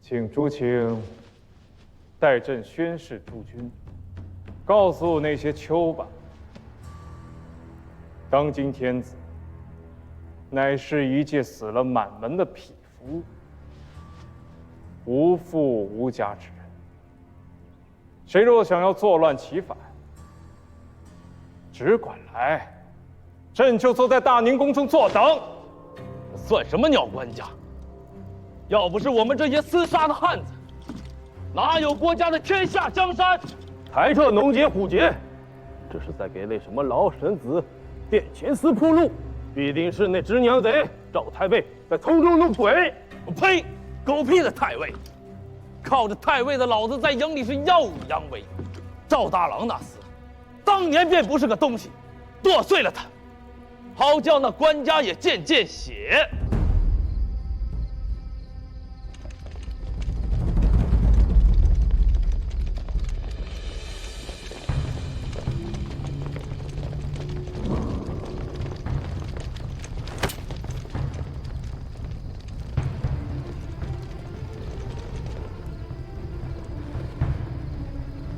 请朱清代朕宣誓诸君，告诉那些丘吧，当今天子乃是一介死了满门的匹夫，无父无家之人。谁若想要作乱起反，只管来，朕就坐在大宁宫中坐等。算什么鸟官家？要不是我们这些厮杀的汉子，哪有国家的天下江山？抬这农劫虎劫，这是在给那什么老臣子殿前司铺路，必定是那直娘贼赵太尉在从中弄鬼。呸！狗屁的太尉！靠着太尉的老子在营里是耀武扬威。赵大郎那厮，当年便不是个东西，剁碎了他，好叫那官家也见见血。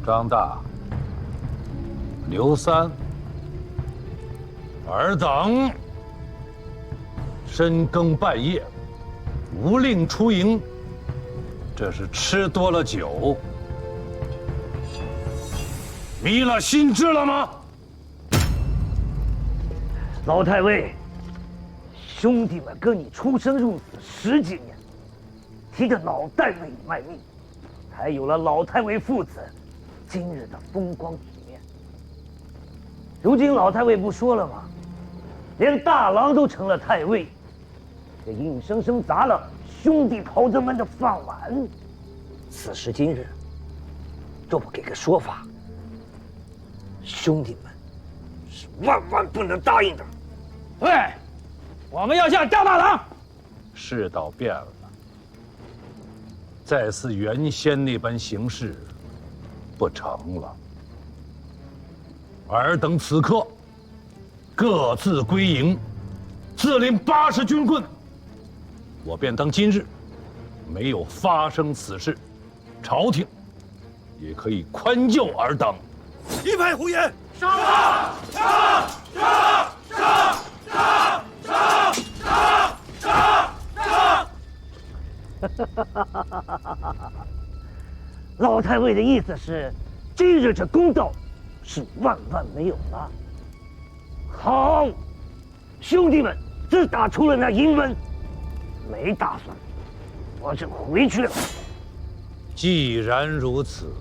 张大、刘三、尔等深更半夜无令出营，这是吃多了酒，迷了心智了吗？老太尉，兄弟们跟你出生入死10几年，替着老太尉卖命，才有了老太尉父子今日的风光体面。如今老太尉不说了吗？连大郎都成了太尉，这硬生生砸了兄弟袍子们的饭碗。此时今日，若不给个说法，兄弟们是万万不能答应的。对，我们要向赵大郎。世道变了，再似原先那般行事不成了。尔等此刻各自归营，自领80军棍。我便当今日没有发生此事，朝廷也可以宽宥尔等。一派胡言！杀！老太尉的意思是，今日这公道是万万没有了。好，兄弟们自打出了那营门，没打算我就回去了。既然如此，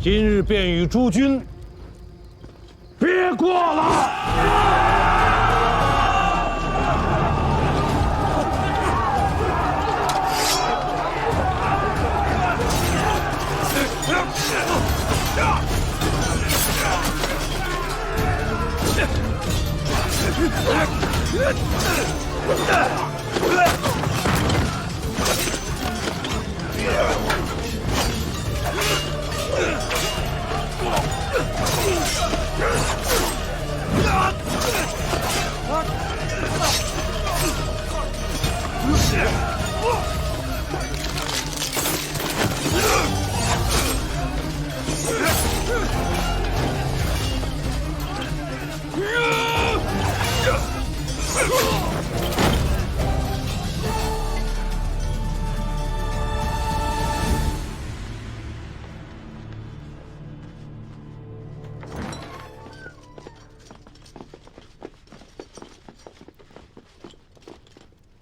今日便与诸君别过了。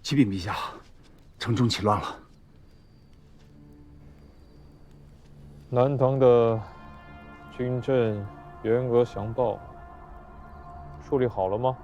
启禀陛下，城中起乱了。南唐的军阵员额详报处理好了吗？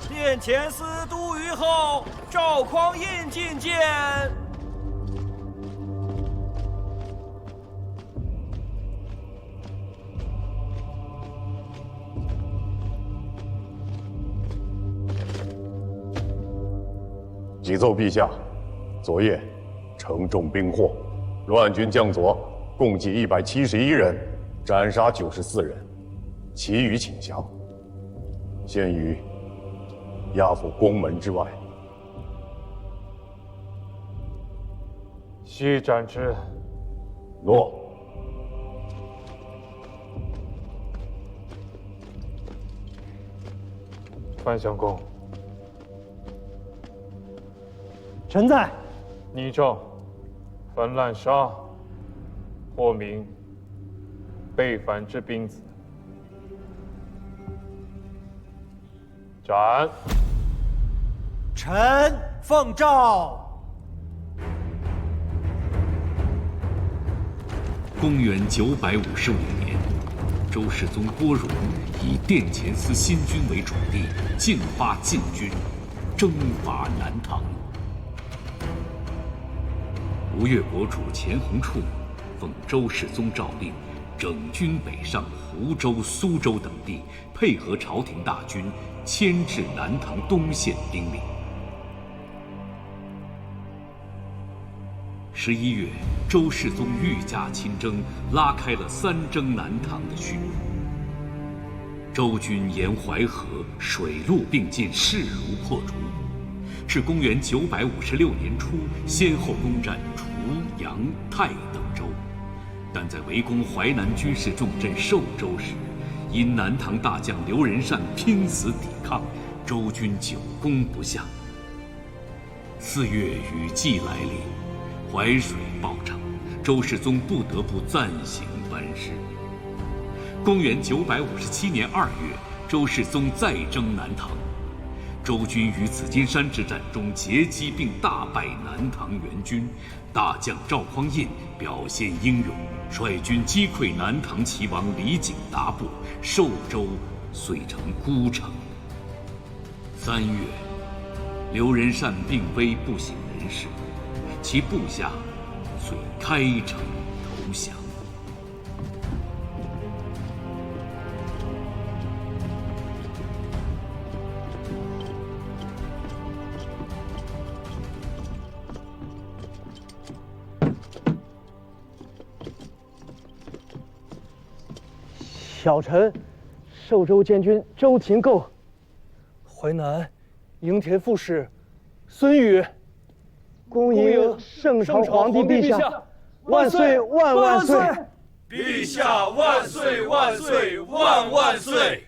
殿前司都虞候赵匡胤觐见。急奏陛下，昨夜城中兵祸，乱军将佐共计171人，斩杀94人，其余请降。现于押赴宫门之外。悉斩之。诺。范相公，臣在。拟诏：凡滥杀或明背反之兵子，斩。臣奉诏。公元955年，周世宗郭荣以殿前司新君为主力，进发禁军，征伐南唐。吴越国主钱弘处奉周世宗诏令，整军北上湖州、苏州等地，配合朝廷大军，牵制南唐东线兵力。11月，周世宗御驾亲征，拉开了3征南唐的序幕。周军沿淮河，水陆并进，势如破竹。至公元956年初，先后攻占滁、阳、泰等州，但在围攻淮南军事重镇寿州时，因南唐大将刘仁善拼死抵抗，周军久攻不下。4月雨季来临，淮水暴涨，周世宗不得不暂行班师。公元957年2月，周世宗再征南唐。周军于紫金山之战中截击并大败南唐援军，大将赵匡胤表现英勇，率军击溃南唐齐王李景达部，寿州遂成孤城。3月，刘仁善病危不省人事，其部下遂开城投降。小臣，寿州监军周廷构。淮南，营田副使孙宇。恭迎圣朝皇帝陛下，万岁万万岁！陛下万岁万岁万万岁！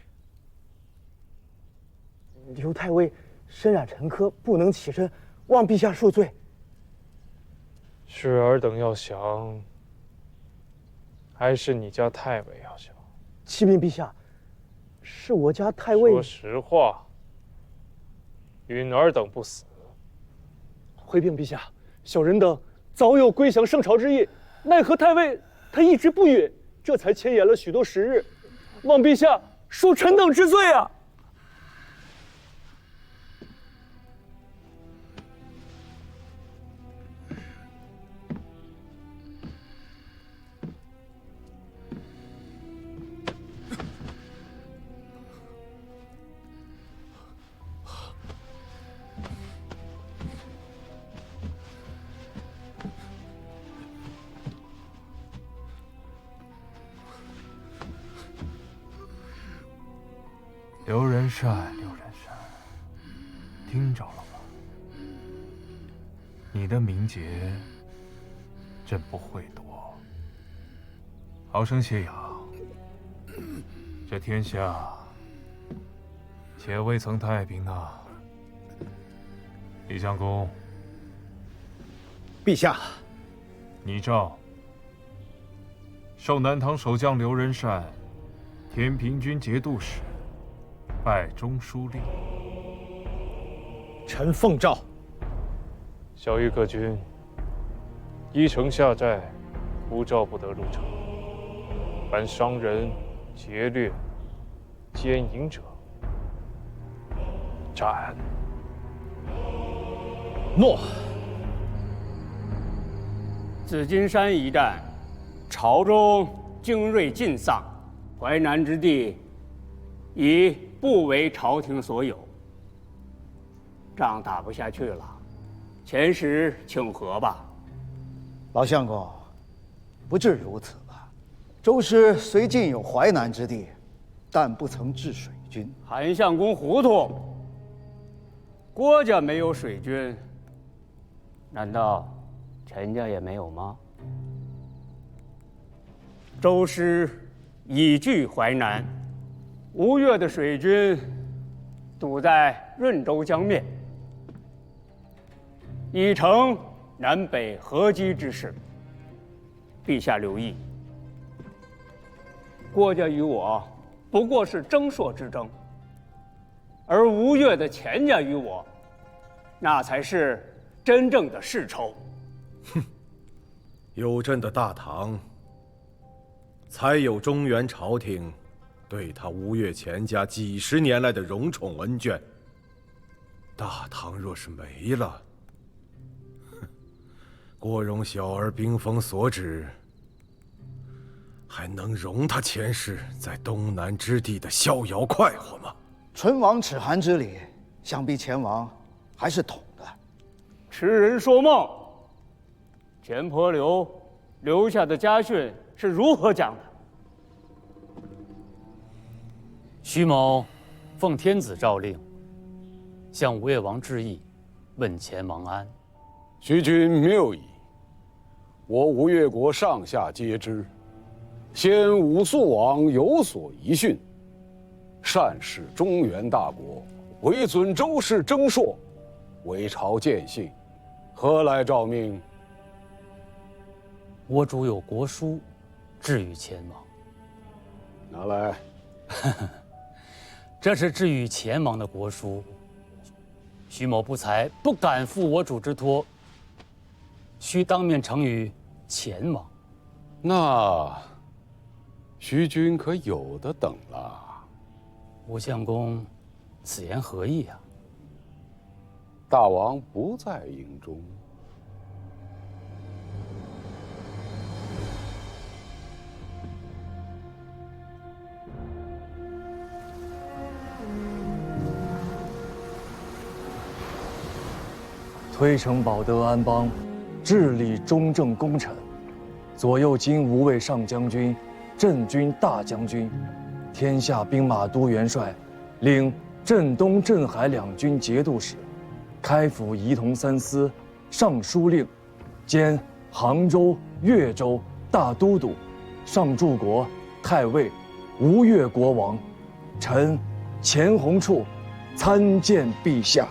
刘太尉身染沉疴，不能起身，望陛下恕罪。是尔等要降，还是你家太尉要降？启禀陛下，是我家太尉。说实话，允尔等不死。回禀陛下，小人等早有归降圣朝之意，奈何太尉他一直不允，这才牵延了许多时日，望陛下恕臣等之罪啊！刘仁善，刘仁善，听着了吗？你的名节，朕不会夺。好生歇养。这天下，且未曾太平呢。李相公，陛下，拟诏：授南唐守将刘仁善天平军节度使。拜中书令。臣奉诏。小谕各军：依城下寨，无诏不得入城。凡伤人、劫掠、奸淫者，斩。诺。紫金山一战，朝中精锐尽丧，淮南之地已不为朝廷所有，仗打不下去了，前时请和吧。老相公，不至如此吧？周师虽尽有淮南之地，但不曾治水军。韩相公糊涂，郭家没有水军，难道陈家也没有吗？周师已据淮南，吴越的水军堵在润州江面，已成南北合击之势。陛下留意，郭家与我不过是争硕之争，而吴越的钱家与我，那才是真正的世仇。哼，有朕的大唐，才有中原朝廷对他吴越钱家几十年来的荣宠恩眷。大唐若是没了，郭荣小儿兵锋所指，还能容他前世在东南之地的逍遥快活吗？唇亡齿寒之礼，想必钱王还是懂的。痴人说梦。钱婆刘留下的家训是如何讲的？徐某奉天子诏令，向吴越王致意，问钱王安。徐君谬矣。我吴越国上下皆知，先武肃王有所遗训，善使中原大国，唯尊周氏征硕，为朝见信，何来诏命？我主有国书，致与钱王。拿来。这是致与钱王的国书。徐某不才，不敢负我主之托，须当面呈与钱王。那徐君可有的等了。吴相公，此言何意啊？大王不在营中。推诚保德安邦，治理中正功臣，左右金吾卫上将军、镇军大将军，天下兵马都元帅，领镇东、镇海两军节度使，开府仪同三司、尚书令，兼杭州、越州大都督、上柱国、太尉、吴越国王，臣钱弘处参见陛下。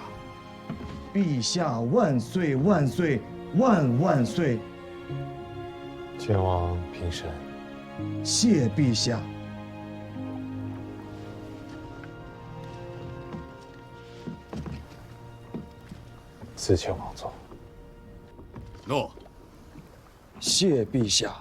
陛下万岁万岁万万岁！前王平身。谢陛下。赐前王坐。诺。谢陛下。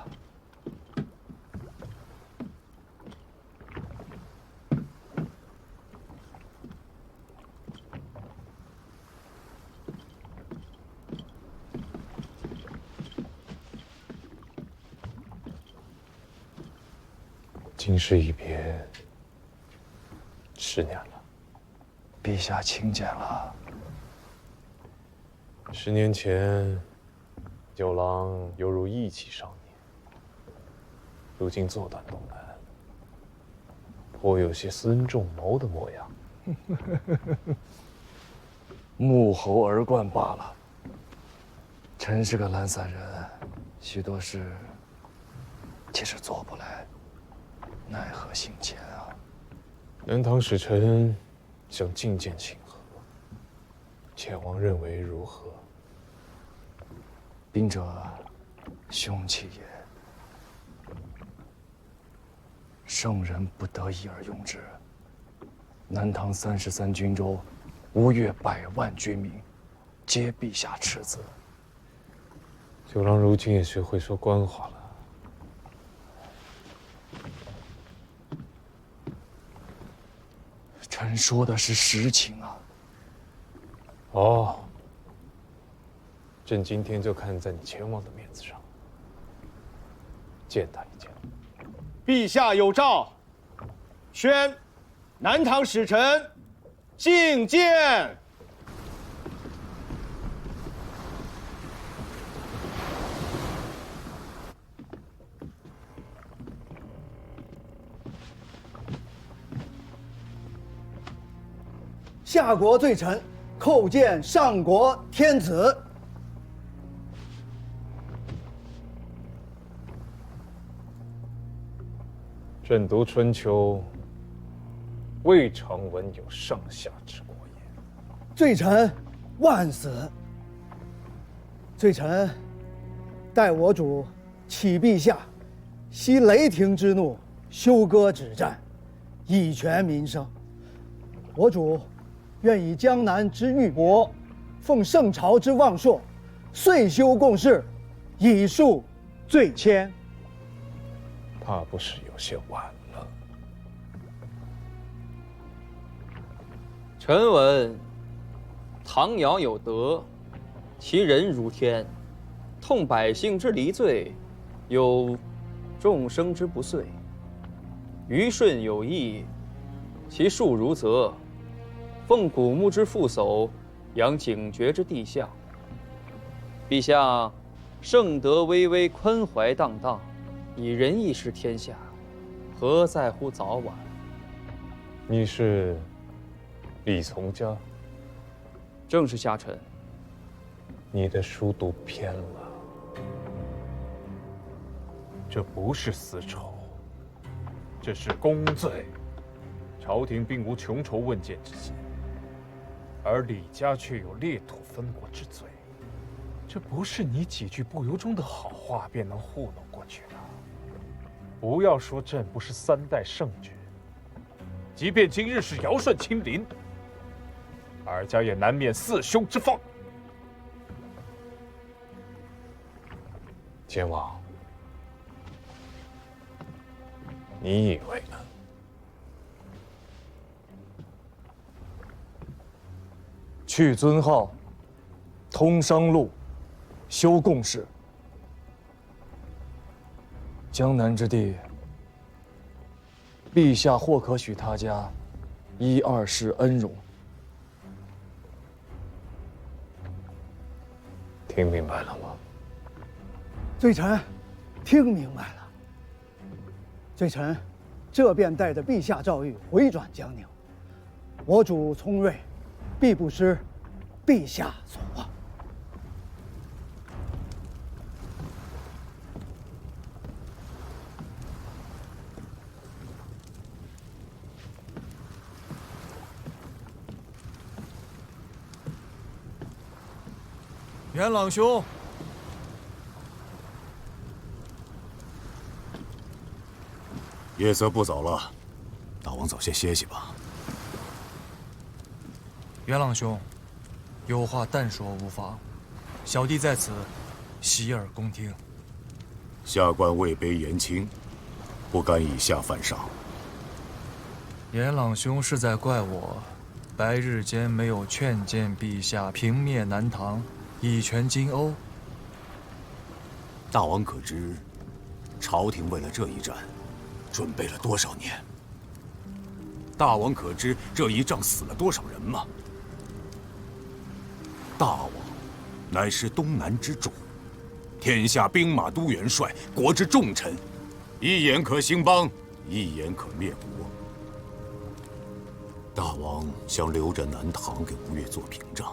今世一别10年了，陛下请简了。10年前，九郎犹如义气少年，如今坐断东南，颇有些孙仲谋的模样。沐猴而冠罢了。臣是个懒散人，许多事其实做不来。奈何心钱啊！南唐使臣想觐见请和，前王认为如何？兵者，凶器也。圣人不得已而用之。南唐33军州，吴越100万军民，皆陛下斥责。九郎如今也学会说官话了。臣说的是实情啊。哦，朕今天就看在你前王的面子上，见他一见。陛下有诏，宣南唐使臣觐见。下国罪臣叩见上国天子。朕读春秋，未尝闻有上下之国也。罪臣万死。罪臣待我主启陛下，息雷霆之怒，休割止战，以全民生。我主愿以江南之玉帛，奉圣朝之望朔，岁修共事，以恕罪愆。怕不是有些晚了。臣闻唐尧有德，其人如天，痛百姓之离罪，有众生之不遂；虞舜有义，其术如泽，奉古木之副叟，养警觉之地象。陛下圣德巍巍，宽怀荡荡，以仁义治天下，何在乎早晚？你是李从家？正是下臣。你的书读偏了，这不是私仇，这是公罪。朝廷并无穷仇问谏之心，而李家却有裂土分国之罪。这不是你几句不由衷的好话便能糊弄过去的。不要说朕不是3代圣君，即便今日是尧舜亲临，尔家也难免四兄之放。监王，你以为呢？去尊号，通商路，修共事。江南之地，陛下或可许他家1、2世恩荣。听明白了吗？罪臣听明白了。罪臣这便带着陛下诏谕回转江宁。我主聪睿，必不失陛下所望。元朗兄，夜色不早了，大王早些歇息吧。元朗兄，有话但说无妨，小弟在此洗耳恭听。下官位卑言轻，不敢以下犯上。元朗兄是在怪我，白日间没有劝谏陛下平灭南唐，以全金瓯。大王可知，朝廷为了这一战，准备了多少年？大王可知这一仗死了多少人吗？大王乃是东南之主，天下兵马都元帅，国之重臣，一言可兴邦，一言可灭国。大王想留着南唐给吴越做屏障，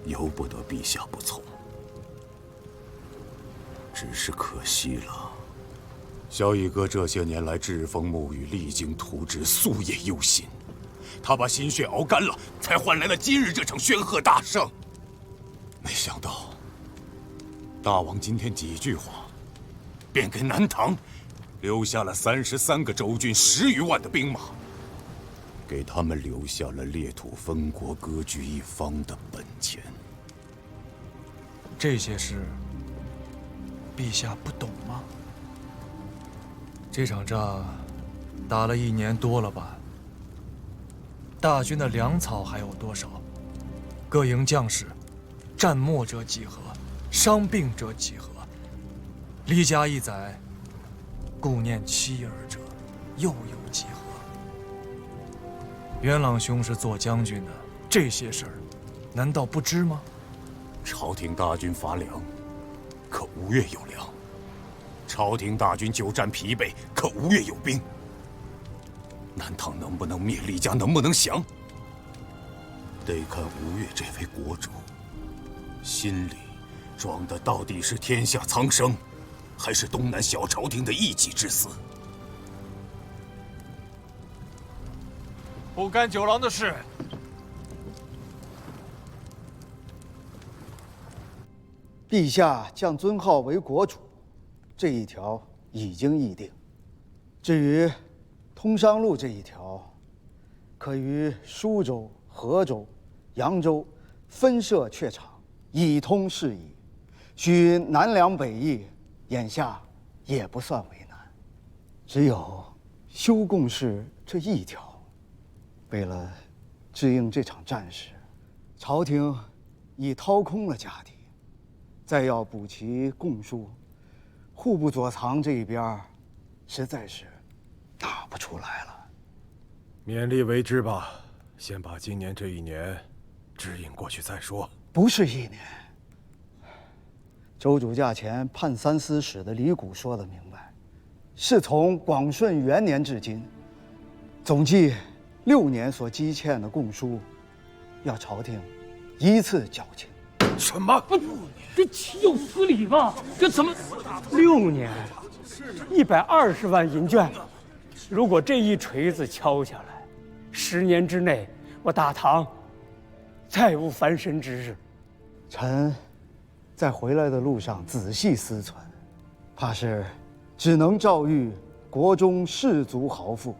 由不得陛下不从。只是可惜了，萧逸哥这些年来栉风沐雨，励精图治，夙夜忧心。他把心血熬干了，才换来了今日这场轩赫大胜。没想到，大王今天几句话，便给南唐留下了33个州郡，10余万的兵马，给他们留下了裂土分国、割据一方的本钱。这些事，陛下不懂吗？这场仗打了1年多了吧？大军的粮草还有多少？各营将士，战没者几何？伤病者几何？离家1载，顾念妻儿者又有几何？元朗兄是做将军的，这些事儿，难道不知吗？朝廷大军乏粮，可吴越有粮；朝廷大军久战疲惫，可吴越有兵。南唐能不能灭？李家能不能降？得看吴越这位国主，心里装的到底是天下苍生，还是东南小朝廷的一己之私？不干九郎的事。陛下降尊号为国主，这一条已经议定。至于通商路这一条，可于舒州、河州、扬州分设榷场，以通事宜。许南梁北邑，眼下也不算为难。只有修贡事这一条，为了支应这场战事，朝廷已掏空了家底。再要补齐贡书，户部左藏这一边，实在是打不出来了。勉力为之吧，先把今年这一年支应过去再说。不是一年。周主驾前判三司使的李谷说得明白，是从广顺元年至今，总计6年所积欠的贡书，要朝廷依次缴清。什么？这岂有此理吧？这怎么？6年，120万银绢，如果这一锤子敲下来，10年之内，我大唐再无翻身之日。臣在回来的路上仔细思忖，怕是只能诏谕国中士族豪富，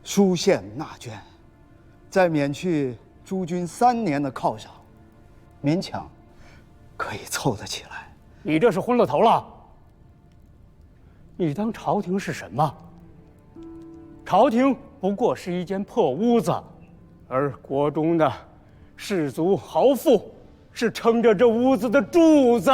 书县纳捐，再免去诸军3年的犒赏，勉强可以凑得起来。你这是昏了头了！你当朝廷是什么？朝廷不过是一间破屋子，而国中的士族豪富是撑着这屋子的柱子。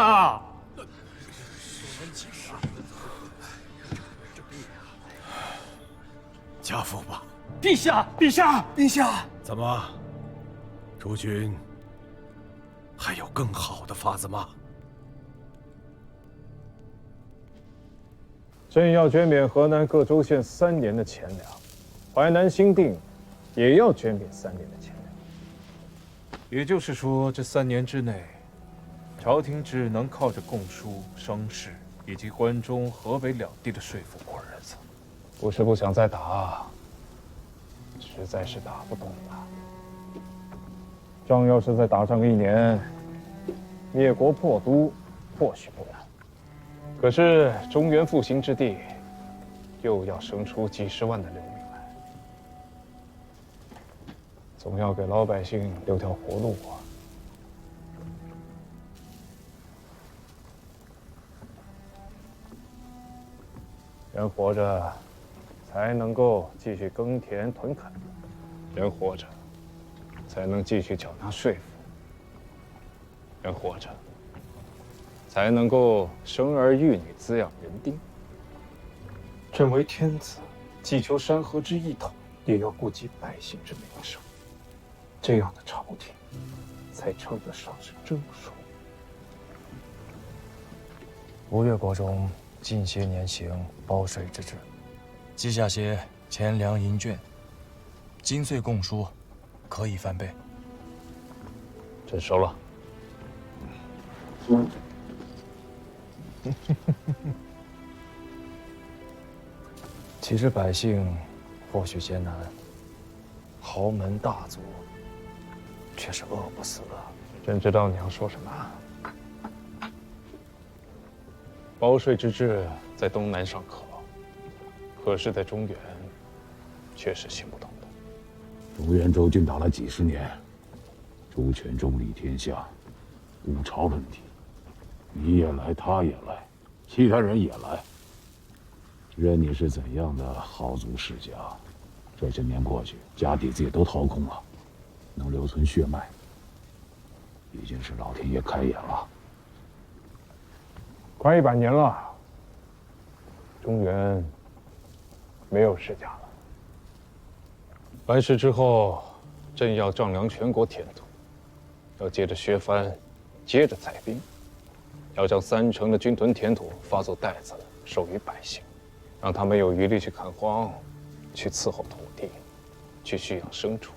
家父吧。陛下，陛下，陛下！怎么，诸君还有更好的法子吗？朕要捐免河南各州县3年的钱粮，淮南新定也要捐免3年的钱粮。也就是说，这3年之内，朝廷只能靠着贡书、商事以及关中、河北2地的税赋过日子。不是不想再打，实在是打不动了。仗要是再打上1年，灭国破都或许不难。可是中原复兴之地，又要生出几10万的流民来，总要给老百姓留条活路啊！人活着，才能够继续耕田屯垦；人活着，才能继续缴纳税赋；人活着，才能够生儿育女，滋养人丁。朕为天子，既求山河之一统，也要顾及百姓之民生。这样的朝廷，才称得上是正朔。吴越国中近些年行包税之制，记下些钱粮银绢，金岁贡书，可以翻倍。朕收了。其实百姓或许艰难，豪门大族却是饿不死的。朕知道你要说什么。包税之制在东南尚可，可是在中原，却是行不通的。中原周郡打了几10年，主权中立天下，无朝论体。你也来，他也来，其他人也来。任你是怎样的豪族世家，这些年过去，家底子也都掏空了，能留存血脉，已经是老天爷开眼了。快100年了，中原没有世家了。完事之后，朕要丈量全国田土，要接着削藩，接着裁兵，要将3成的军屯田土发作袋子，授予百姓，让他们有余力去垦荒，去伺候土地，去蓄养牲畜。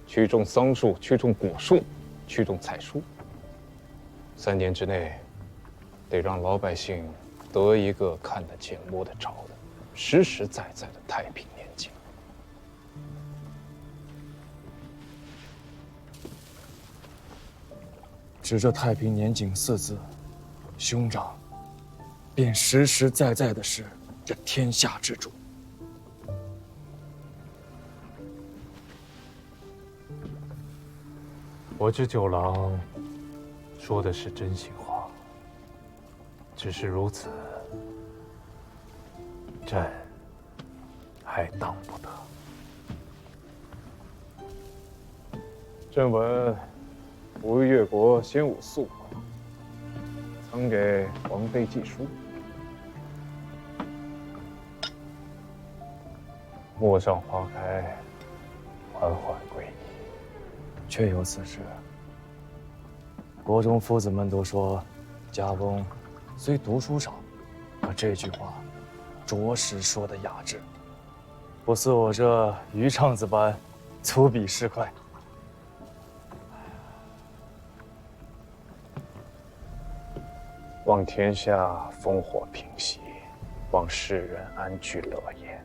去种桑树，去种果树，去种菜蔬。3年之内，得让老百姓得一个看得见、摸得着的、实实在在的太平年景。指着“太平年景”4字，兄长便实实在在的是这天下之主。我知九郎说的是真心话，只是如此，朕还当不得。朕闻吴越国先武肃王曾给王妃寄书，陌上花开，缓缓归矣。确有此事。国中夫子们都说，家翁虽读书少，可这句话着实说得雅致，不似我这鱼肠子般粗鄙市侩。望天下烽火平息，望世人安居乐业。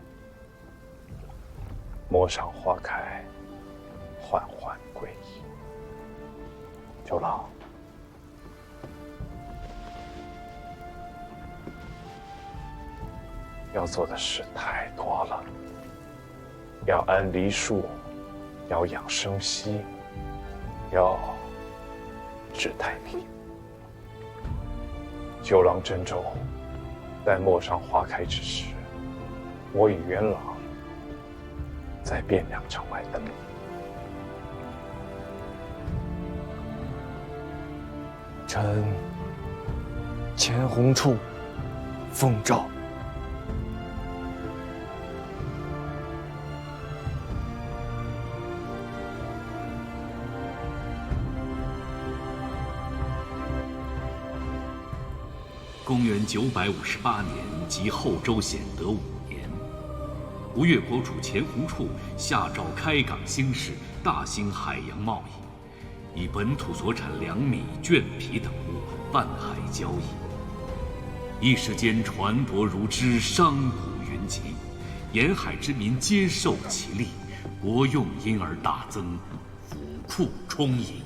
陌上花开，缓缓归矣。九郎，要做的事太多了，要安梨树，要养生息，要治太平。九郎珍重，待陌上花开之时，我与元朗在汴梁城外等你。臣前鸿处奉诏。公元958年即后周显德5年，吴越国主钱弘处下诏开港兴市，大兴海洋贸易，以本土所产粮米、绢皮等物万海交易。一时间船舶如织，商贾云集，沿海之民皆受其利，国用因而大增，府库充盈。